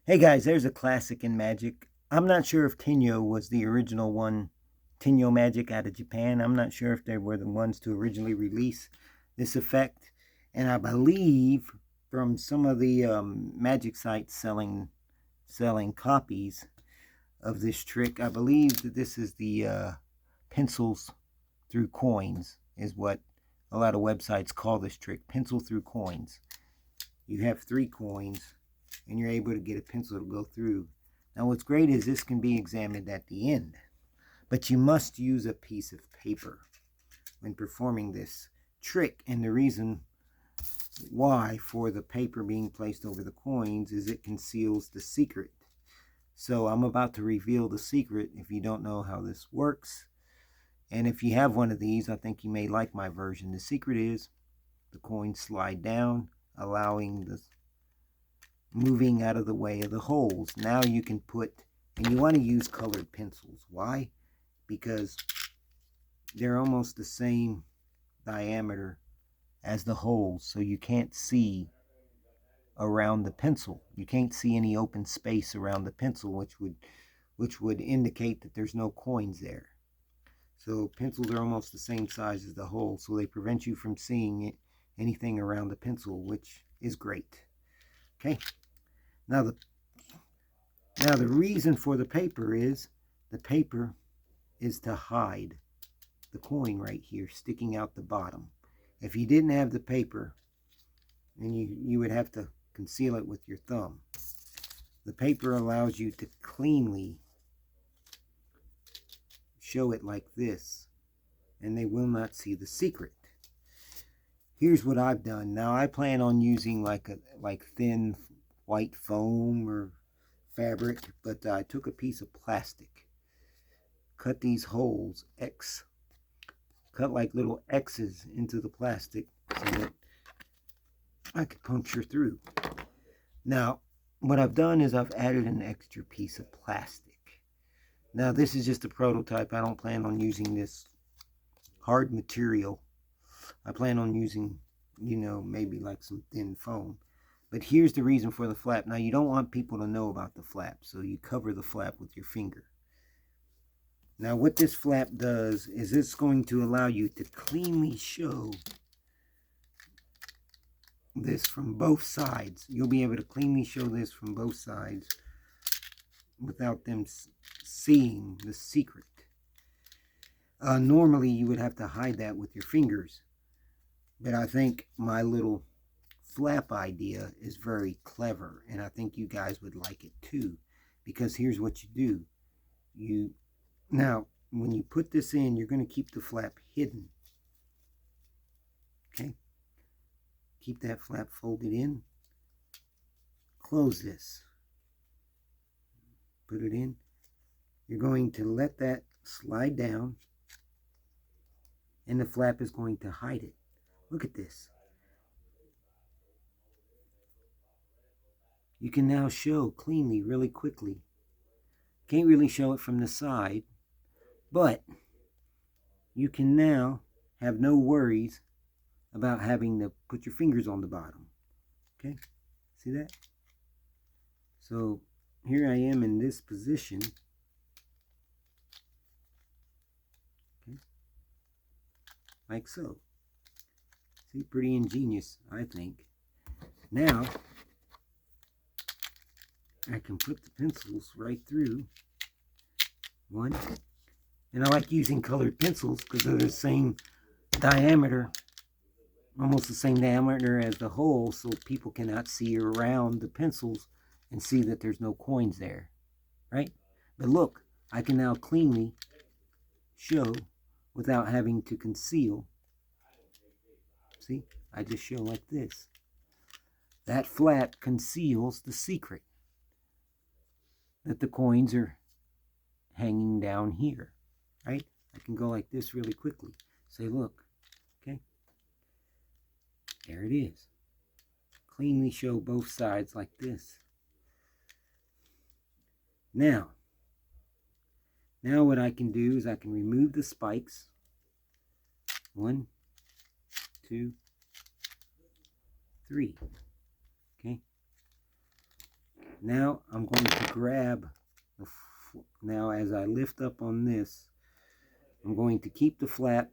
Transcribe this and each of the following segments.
Hey guys, there's a classic in Magic. I'm not sure if Tenyo was the original one, Tenyo Magic out of Japan. I'm not sure if they were the ones to originally release this effect. And I believe from some of the Magic sites selling copies of this trick, I believe that this is the pencils through coins is what a lot of websites call this trick, pencil through coins. You have 3 coins and you're able to get a pencil to go through. Now what's great is this can be examined at the end, but you must use a piece of paper when performing this trick. And the reason why for the paper being placed over the coins is it conceals the secret. So I'm about to reveal the secret if you don't know how this works. And if you have one of these, I think you may like my version. The secret is the coins slide down, allowing the moving out of the way of the holes. Now you can put, and you want to use colored pencils. Why? Because they're almost the same diameter as the holes, so you can't see around the pencil. You can't see any open space around the pencil, which would indicate that there's no coins there. So pencils are almost the same size as the hole, so they prevent you from seeing anything around the pencil, which is great. Okay. Now the reason for the paper is to hide the coin right here sticking out the bottom. If you didn't have the paper, then you would have to conceal it with your thumb. The paper allows you to cleanly show it like this, and they will not see the secret. Here's what I've done. Now I plan on using like thin white foam or fabric, but I took a piece of plastic, cut these holes, cut like little X's into the plastic so that I could puncture through. Now, what I've done is I've added an extra piece of plastic. Now, this is just a prototype. I don't plan on using this hard material. I plan on using, maybe like some thin foam. But here's the reason for the flap. Now, you don't want people to know about the flap, so you cover the flap with your finger. Now, what this flap does is it's going to allow you to cleanly show this from both sides. You'll be able to cleanly show this from both sides without them seeing the secret. Normally, you would have to hide that with your fingers, but I think my little flap idea is very clever, and I think you guys would like it too, because here's what you do. Now, when you put this in, you're going to keep the flap hidden. Okay? Keep that flap folded in. Close this. Put it in. You're going to let that slide down, and the flap is going to hide it. Look at this. You can now show cleanly really quickly. Can't really show it from the side, but you can now have no worries about having to put your fingers on the bottom. Okay, see that? So here I am in this position. Okay, like so. See, pretty ingenious, I think. Now I can put the pencils right through one, and I like using colored pencils because they're the same diameter, almost the same diameter as the hole, so people cannot see around the pencils and see that there's no coins there, right? But look, I can now cleanly show without having to conceal. See, I just show like this. That flap conceals the secret that the coins are hanging down here, right? I can go like this really quickly. Say, look, okay? There it is. Cleanly show both sides like this. Now what I can do is I can remove the spikes. 1, 2, 3. Okay. Now I'm going to grab now as I lift up on this, I'm going to keep the flap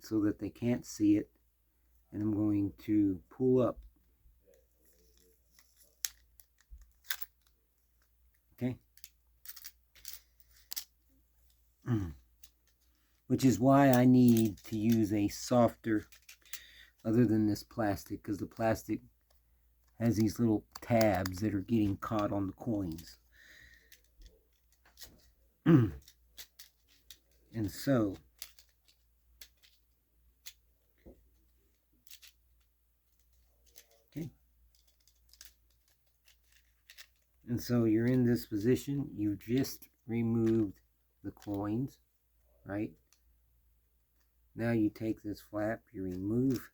so that they can't see it, and I'm going to pull up. Okay. Which is why I need to use a softer other than this plastic, because the plastic has these little tabs that are getting caught on the coins. And so okay, and so you're in this position. You just removed the coins, right? Now you take this flap, you remove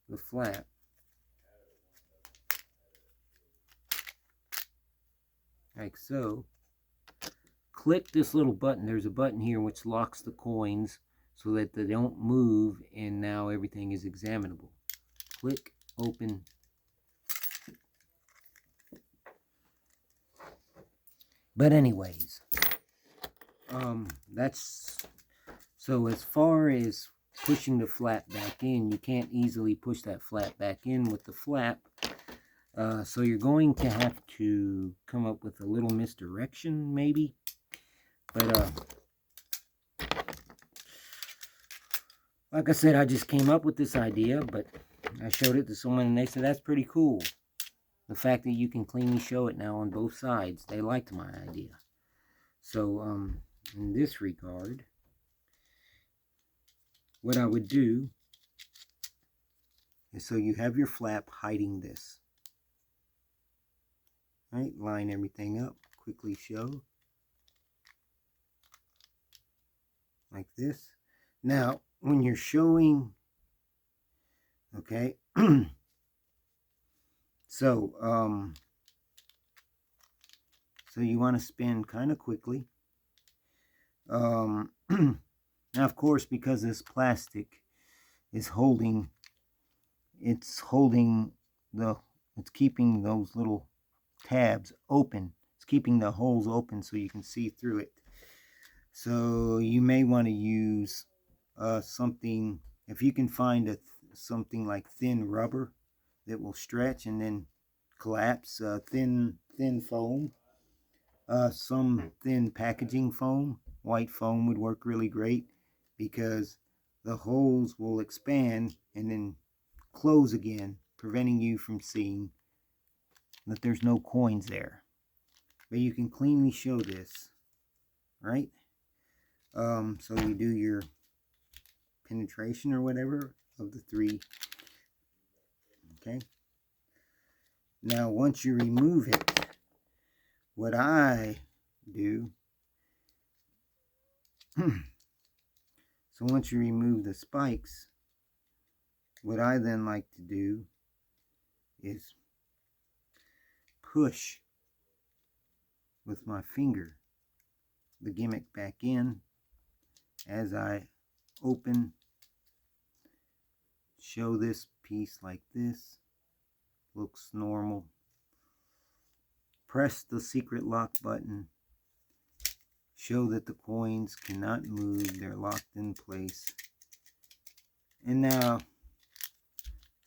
the flap, like so. Click this little button. There's a button here which locks the coins so that they don't move, and now everything is examinable. Click, open. But anyways, that's so as far as pushing the flap back in, you can't easily push that flap back in with the flap. So you're going to have to come up with a little misdirection maybe. But like I said, I just came up with this idea, but I showed it to someone and they said that's pretty cool. The fact that you can cleanly show it now on both sides. They liked my idea. So in this regard, what I would do is, so you have your flap hiding this. Right? Line everything up, quickly show. Like this. Now, when you're showing, okay, so you want to spin kind of quickly. Now, of course, because this plastic is holding, it's keeping those little tabs open. It's keeping the holes open so you can see through it. So you may want to use something, if you can find something like thin rubber that will stretch and then collapse, thin foam, some thin packaging foam. White foam would work really great because the holes will expand and then close again, preventing you from seeing that there's no coins there. But you can cleanly show this, right? So you do your penetration or whatever of the three. Okay. Now, once you remove it, what I do, so once you remove the spikes, what I then like to do is push with my finger the gimmick back in as I open, show this piece like this, looks normal. Press the secret lock button, show that the coins cannot move, they're locked in place. And now,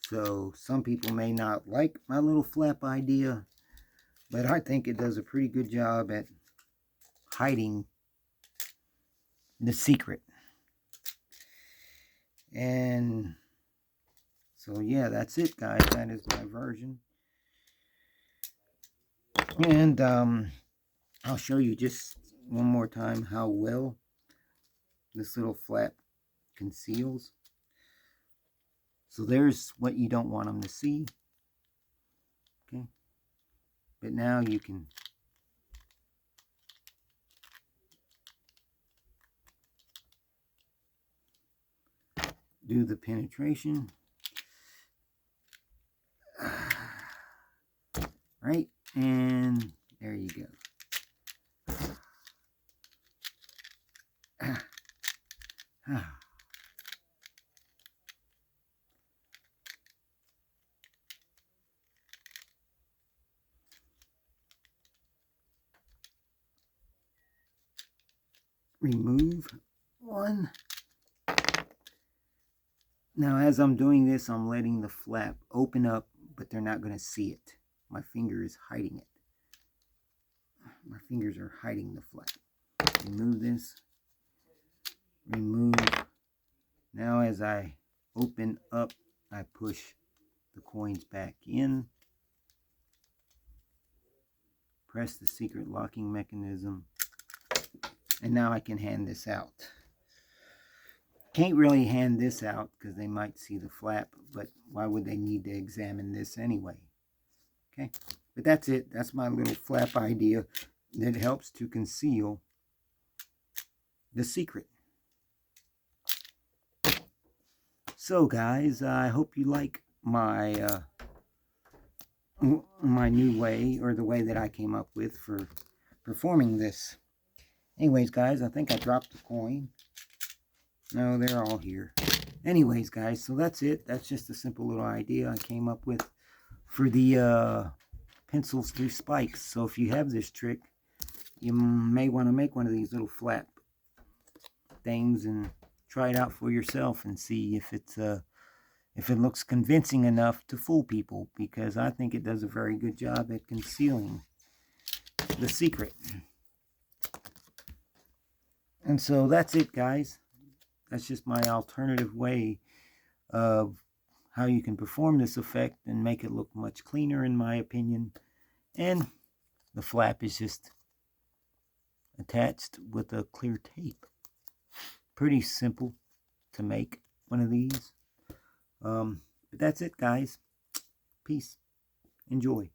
so some people may not like my little flap idea, but I think it does a pretty good job at hiding the secret. And so yeah, that's it, guys. That is my version. And I'll show you just one more time how well this little flap conceals. So there's what you don't want them to see. Okay. But now you can do the penetration. Right? And there you go. remove one. Now, as I'm doing this, I'm letting the flap open up, but they're not going to see it. My finger is hiding it. My fingers are hiding the flap. Remove this. Remove. Now, as I open up, I push the coins back in. Press the secret locking mechanism. And now I can hand this out. Can't really hand this out because they might see the flap, but why would they need to examine this anyway? Okay, but that's it. That's my little flap idea that helps to conceal the secret. So guys, I hope you like my my new way, or the way that I came up with for performing this. Anyways, guys, I think I dropped the coin. No, they're all here. Anyways, guys, so that's it. That's just a simple little idea I came up with for the pencils through spikes. So if you have this trick, you may want to make one of these little flap things and try it out for yourself and see if it looks convincing enough to fool people, because I think it does a very good job at concealing the secret. And so that's it, guys. That's just my alternative way of how you can perform this effect and make it look much cleaner, in my opinion. And the flap is just attached with a clear tape. Pretty simple to make one of these. But that's it, guys. Peace. Enjoy.